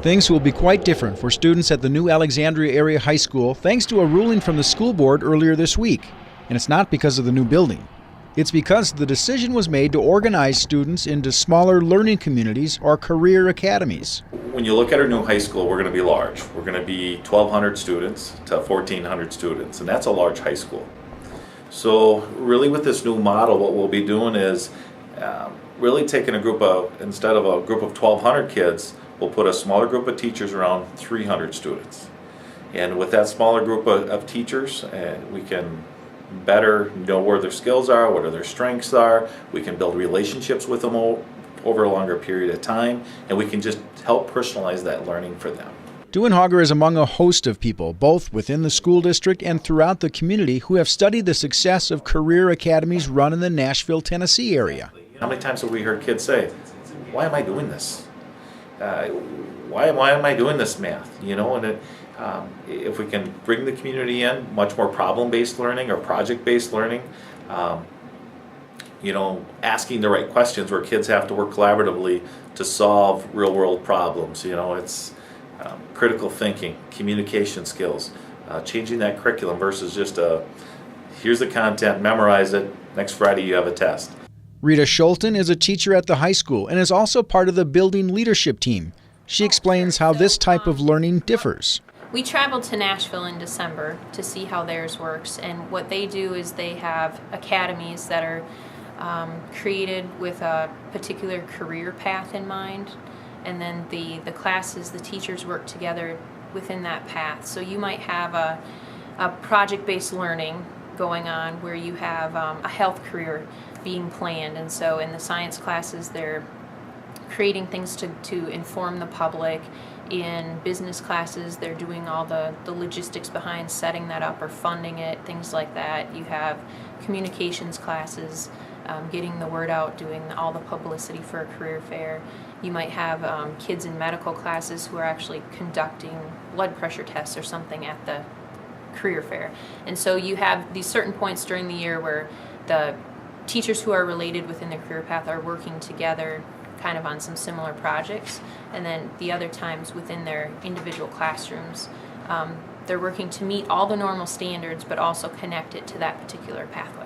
Things will be quite different for students at the new Alexandria Area High School thanks to a ruling from the school board earlier this week. And it's not because of the new building. It's because the decision was made to organize students into smaller learning communities or career academies. When you look at our new high school, we're going to be large. We're going to be 1,200 students to 1,400 students, and that's a large high school. So really with this new model, what we'll be doing is really taking instead of a group of 1,200 kids, we'll put a smaller group of teachers around 300 students. And with that smaller group of teachers, we can better know where their skills are, what their strengths are. We can build relationships with them over a longer period of time, and we can just help personalize that learning for them. Duenhager is among a host of people, both within the school district and throughout the community, who have studied the success of career academies run in the Nashville, Tennessee area. How many times have we heard kids say, "Why am I doing this? Why am I doing this math?" You know, and if we can bring the community in, much more problem-based learning or project-based learning, you know, asking the right questions where kids have to work collaboratively to solve real-world problems. You know, it's critical thinking, communication skills, changing that curriculum versus just here's the content, memorize it, next Friday you have a test. Rita Schulten is a teacher at the high school and is also part of the building leadership team. She explains how this type of learning differs. We traveled to Nashville in December to see how theirs works, and what they do is they have academies that are created with a particular career path in mind, and then the classes, the teachers work together within that path. So you might have a project-based learning going on where you have a health career being planned, and so in the science classes they're creating things to inform the public. In business classes they're doing all the logistics behind setting that up or funding it, things like that. You have communications classes, getting the word out, doing all the publicity for a career fair. You might have kids in medical classes who are actually conducting blood pressure tests or something at the career fair. And so you have these certain points during the year where the teachers who are related within the career path are working together kind of on some similar projects, and then the other times within their individual classrooms they're working to meet all the normal standards but also connect it to that particular pathway.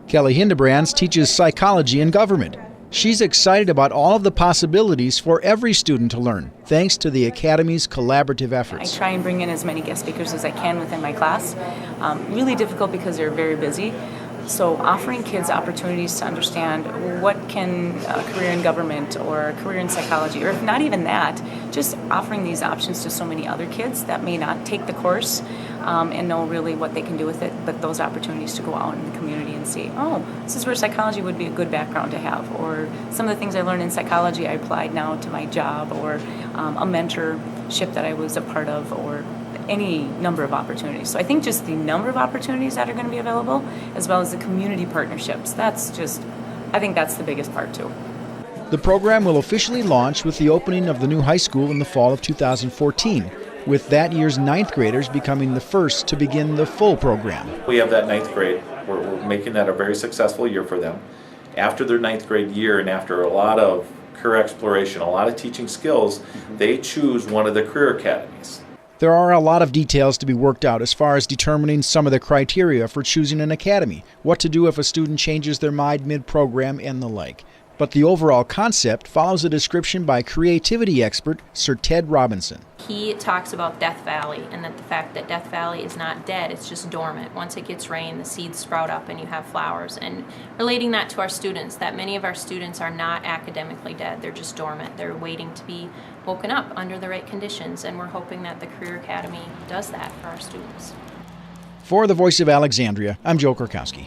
Kelly Hindebrands teaches psychology and government. She's excited about all of the possibilities for every student to learn, thanks to the Academy's collaborative efforts. I try and bring in as many guest speakers as I can within my class. Really difficult because they're very busy. So offering kids opportunities to understand what can a career in government or a career in psychology, or if not even that, just offering these options to so many other kids that may not take the course and know really what they can do with it, but those opportunities to go out in the community and see, oh, this is where psychology would be a good background to have, or some of the things I learned in psychology I applied now to my job, or a mentorship that I was a part of, or any number of opportunities. So I think just the number of opportunities that are going to be available, as well as the community partnerships, I think that's the biggest part too. The program will officially launch with the opening of the new high school in the fall of 2014, with that year's 9th graders becoming the first to begin the full program. We have that 9th grade. We're making that a very successful year for them. After their 9th grade year and after a lot of career exploration, a lot of teaching skills, they choose one of the career academies. There are a lot of details to be worked out as far as determining some of the criteria for choosing an academy, what to do if a student changes their mind mid-program, and the like. But the overall concept follows a description by creativity expert Sir Ted Robinson. He talks about Death Valley, and that the fact that Death Valley is not dead, it's just dormant. Once it gets rain, the seeds sprout up and you have flowers. And relating that to our students, that many of our students are not academically dead, they're just dormant. They're waiting to be woken up under the right conditions, and we're hoping that the Career Academy does that for our students. For the Voice of Alexandria, I'm Joe Korkowski.